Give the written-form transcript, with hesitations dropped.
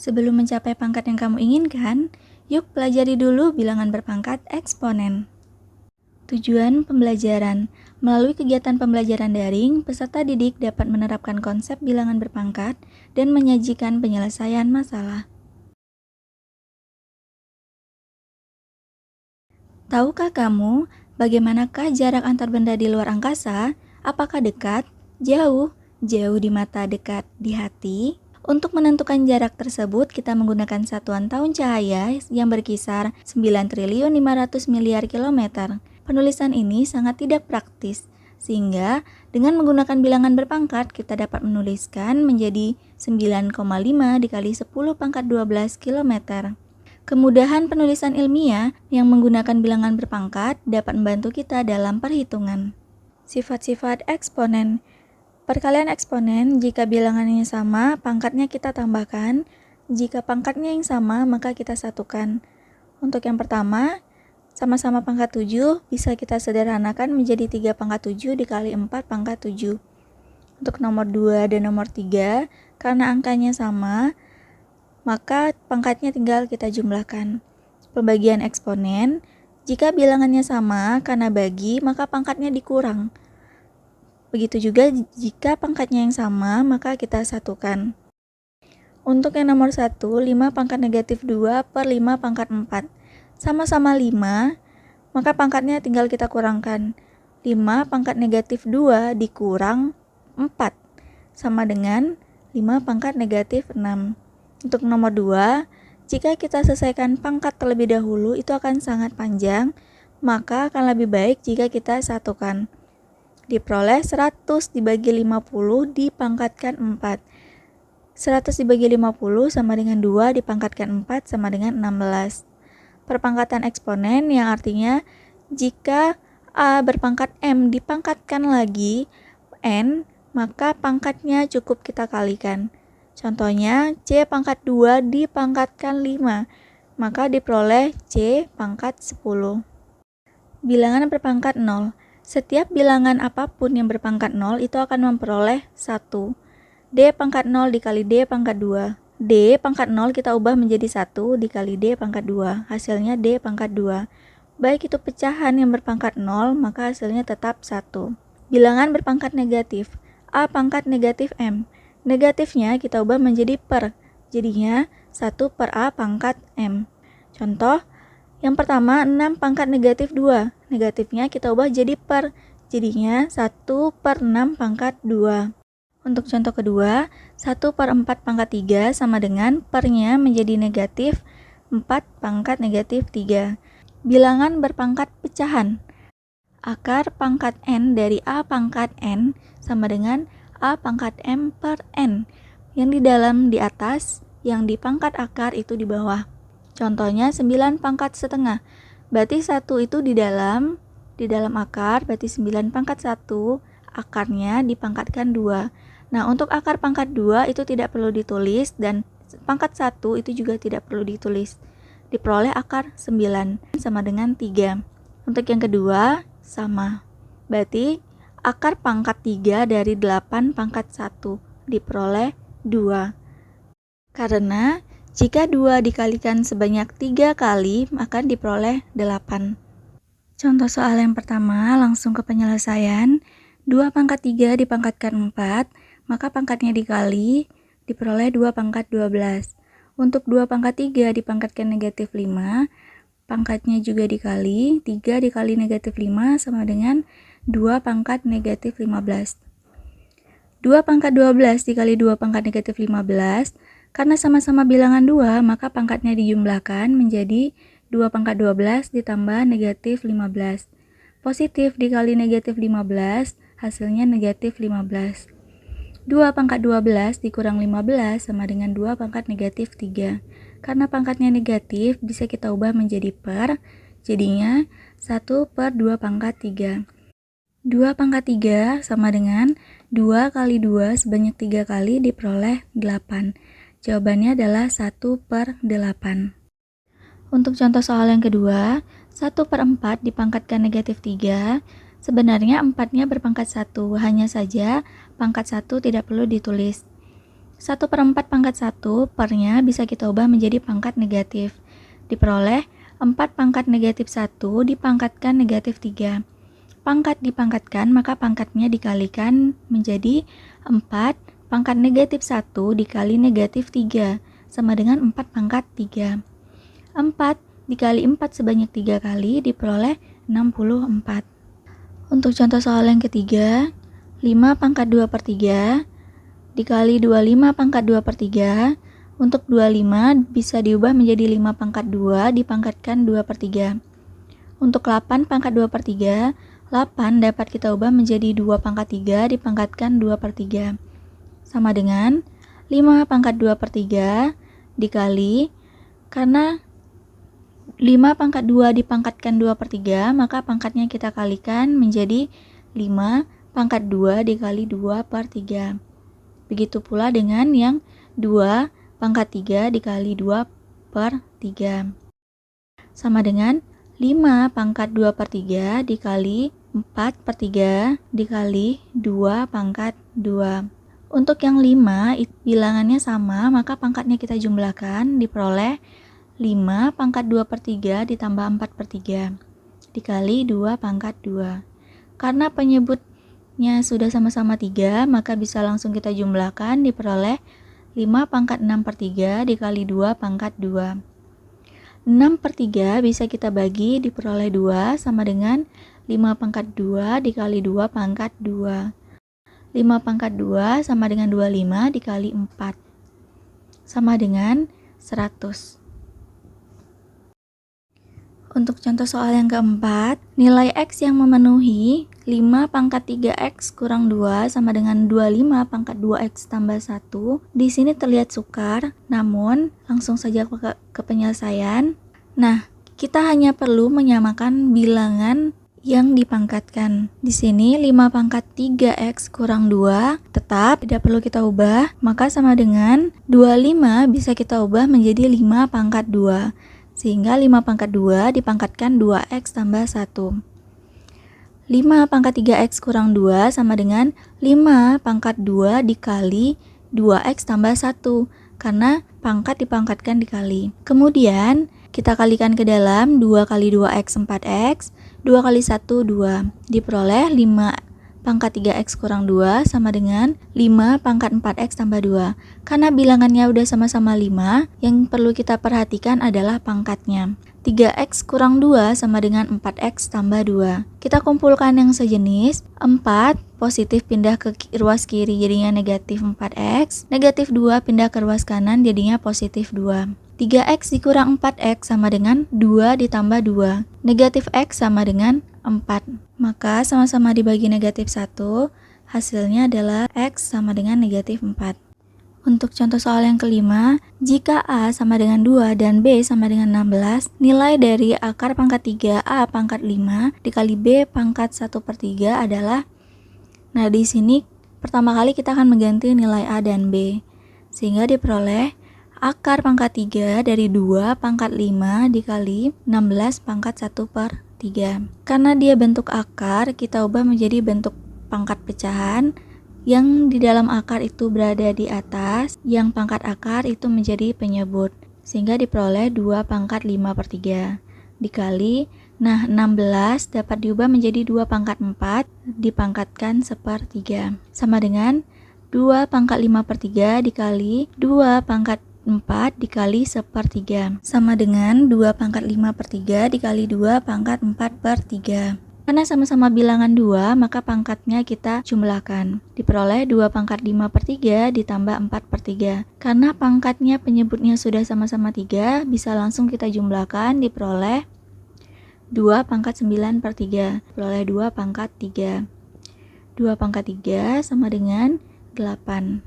Sebelum mencapai pangkat yang kamu inginkan, yuk pelajari dulu bilangan berpangkat eksponen. Tujuan pembelajaran. Melalui kegiatan pembelajaran daring, peserta didik dapat menerapkan konsep bilangan berpangkat dan menyajikan penyelesaian masalah. Tahukah kamu bagaimanakah jarak antar benda di luar angkasa? Apakah dekat, jauh, jauh di mata, dekat di hati? Untuk menentukan jarak tersebut, kita menggunakan satuan tahun cahaya yang berkisar 9.500 miliar kilometer. Penulisan ini sangat tidak praktis, sehingga dengan menggunakan bilangan berpangkat, kita dapat menuliskan menjadi 9,5 dikali 10 pangkat 12 kilometer. Kemudahan penulisan ilmiah yang menggunakan bilangan berpangkat dapat membantu kita dalam perhitungan. Sifat-sifat eksponen. Perkalian eksponen, jika bilangannya sama, pangkatnya kita tambahkan. Jika pangkatnya yang sama, maka kita satukan. Untuk yang pertama, sama-sama pangkat 7, bisa kita sederhanakan menjadi 3 pangkat 7 dikali 4 pangkat 7. Untuk nomor 2 dan nomor 3, karena angkanya sama, maka pangkatnya tinggal kita jumlahkan. Pembagian eksponen, jika bilangannya sama, karena bagi, maka pangkatnya dikurang. Begitu juga jika pangkatnya yang sama, maka kita satukan. Untuk yang nomor 1, 5 pangkat negatif 2 per 5 pangkat 4. Sama-sama 5, maka pangkatnya tinggal kita kurangkan. 5 pangkat negatif 2 dikurang 4, sama dengan 5 pangkat negatif 6. Untuk nomor 2, jika kita selesaikan pangkat terlebih dahulu, itu akan sangat panjang, maka akan lebih baik jika kita satukan. Diperoleh 100 dibagi 50 dipangkatkan 4. 100 dibagi 50 sama dengan 2 dipangkatkan 4 sama dengan 16. Perpangkatan eksponen yang artinya jika A berpangkat M dipangkatkan lagi N, maka pangkatnya cukup kita kalikan. Contohnya C pangkat 2 dipangkatkan 5, maka diperoleh C pangkat 10. Bilangan berpangkat 0. Setiap bilangan apapun yang berpangkat 0 itu akan memperoleh 1. D pangkat 0 dikali D pangkat 2. D pangkat 0 kita ubah menjadi 1 dikali D pangkat 2. Hasilnya D pangkat 2. Baik itu pecahan yang berpangkat 0, maka hasilnya tetap 1. Bilangan berpangkat negatif. A pangkat negatif M. Negatifnya kita ubah menjadi per. Jadinya 1 per A pangkat M. Contoh, yang pertama 6 pangkat negatif 2. Negatifnya kita ubah jadi per. Jadinya 1 per 6 pangkat 2. Untuk contoh kedua, 1 per 4 pangkat 3 sama dengan pernya menjadi negatif 4 pangkat negatif 3. Bilangan berpangkat pecahan. Akar pangkat N dari A pangkat N sama dengan A pangkat M per N. Yang di dalam di atas, yang di pangkat akar itu di bawah. Contohnya 9 pangkat setengah. Berarti 1 itu di dalam akar, berarti 9 pangkat 1, akarnya dipangkatkan 2. Nah, untuk akar pangkat 2 itu tidak perlu ditulis dan pangkat 1 itu juga tidak perlu ditulis. Diperoleh akar 9 sama dengan 3. Untuk yang kedua, sama. Berarti akar pangkat 3 dari 8 pangkat 1 diperoleh 2. Karena jika 2 dikalikan sebanyak 3 kali, maka diperoleh 8. Contoh soal yang pertama, langsung ke penyelesaian. 2 pangkat 3 dipangkatkan 4, maka pangkatnya dikali, diperoleh 2 pangkat 12. Untuk 2 pangkat 3 dipangkatkan negatif 5, pangkatnya juga dikali, 3 dikali negatif 5 sama dengan 2 pangkat negatif 15. 2 pangkat 12 dikali 2 pangkat negatif 15, karena sama-sama bilangan 2, maka pangkatnya dijumlahkan menjadi 2 pangkat 12 ditambah negatif 15. Positif dikali negatif 15, hasilnya negatif 15. 2 pangkat 12 dikurang 15 sama dengan 2 pangkat negatif 3. Karena pangkatnya negatif, bisa kita ubah menjadi per, jadinya 1 per 2 pangkat 3. 2 pangkat 3 sama dengan 2 kali 2 sebanyak 3 kali diperoleh 8. Jawabannya adalah 1 per 8. Untuk contoh soal yang kedua, 1 per 4 dipangkatkan negatif 3, sebenarnya 4-nya berpangkat 1, hanya saja pangkat 1 tidak perlu ditulis. 1/4 pangkat 1 pernya bisa kita ubah menjadi pangkat negatif. Diperoleh 4 pangkat negatif 1 dipangkatkan negatif 3. Pangkat dipangkatkan, maka pangkatnya dikalikan menjadi 4 pangkat negatif 1 dikali negatif 3, sama dengan 4 pangkat 3. 4 dikali 4 sebanyak 3 kali, diperoleh 64. Untuk contoh soal yang ketiga, 5 pangkat 2/3 dikali 25 pangkat 2/3. Untuk 25 bisa diubah menjadi 5 pangkat 2 dipangkatkan 2/3. Untuk 8 pangkat 2/3, 8 dapat kita ubah menjadi 2 pangkat 3 dipangkatkan 2/3. Sama dengan 5 pangkat 2/3 dikali, karena 5 pangkat 2 dipangkatkan 2/3, maka pangkatnya kita kalikan menjadi 5 pangkat 2 dikali 2/3. Begitu pula dengan yang 2 pangkat 3 dikali 2/3. Sama dengan 5 pangkat 2/3 dikali 4/3 dikali 2 pangkat 2. Untuk yang 5 bilangannya sama, maka pangkatnya kita jumlahkan, diperoleh 5 pangkat 2/3 ditambah 4/3 dikali 2 pangkat 2. Karena penyebutnya sudah sama-sama 3, maka bisa langsung kita jumlahkan, diperoleh 5 pangkat 6/3 dikali 2 pangkat 2. 6/3 bisa kita bagi, diperoleh 2, sama dengan 5 pangkat 2 dikali 2 pangkat 2. 5 pangkat 2 sama dengan 25 dikali 4, sama dengan 100. Untuk contoh soal yang keempat, nilai X yang memenuhi 5 pangkat 3X kurang 2 sama dengan 25 pangkat 2X tambah 1. Di sini terlihat sukar, namun langsung saja ke penyelesaian. Nah, kita hanya perlu menyamakan bilangan yang dipangkatkan. Di sini 5 pangkat 3X kurang 2 tetap tidak perlu kita ubah, maka sama dengan 25 bisa kita ubah menjadi 5 pangkat 2. Sehingga 5 pangkat 2 dipangkatkan 2X tambah 1. 5 pangkat 3X kurang 2 sama dengan 5 pangkat 2 dikali 2X tambah 1. Karena pangkat dipangkatkan dikali. Kemudian kita kalikan ke dalam, 2 kali 2X 4X, 2 kali 1 2. Diperoleh 5 pangkat 3X kurang 2 sama dengan 5 pangkat 4X tambah 2. Karena bilangannya udah sama-sama 5, yang perlu kita perhatikan adalah pangkatnya. 3X kurang 2 sama dengan 4X tambah 2. Kita kumpulkan yang sejenis, 4 positif pindah ke ruas kiri jadinya negatif 4X, negatif 2 pindah ke ruas kanan jadinya positif 2. 3X dikurang 4X sama dengan 2 ditambah 2. Negatif X sama dengan 4. Maka sama-sama dibagi negatif 1, hasilnya adalah X sama dengan negatif 4. Untuk contoh soal yang kelima, jika A sama dengan 2 dan B sama dengan 16, nilai dari akar pangkat 3 A pangkat 5 dikali B pangkat 1/3 adalah, nah di sini pertama kali kita akan mengganti nilai A dan B, sehingga diperoleh akar pangkat 3 dari 2 pangkat 5 dikali 16 pangkat 1/3. Karena dia bentuk akar, kita ubah menjadi bentuk pangkat pecahan. Yang di dalam akar itu berada di atas, yang pangkat akar itu menjadi penyebut. Sehingga diperoleh 2 pangkat 5/3 dikali, nah 16 dapat diubah menjadi 2 pangkat 4 dipangkatkan 1/3. Sama dengan 2 pangkat 5/3 dikali 2 pangkat 4 dikali 1/3. Sama dengan 2 pangkat 5/3 dikali 2 pangkat 4/3. Karena sama-sama bilangan 2, maka pangkatnya kita jumlahkan. Diperoleh 2 pangkat 5/3 ditambah 4/3. Karena pangkatnya penyebutnya sudah sama-sama 3, bisa langsung kita jumlahkan, diperoleh 2 pangkat 9/3. Diperoleh 2 pangkat 3. 2 pangkat 3 sama dengan 8.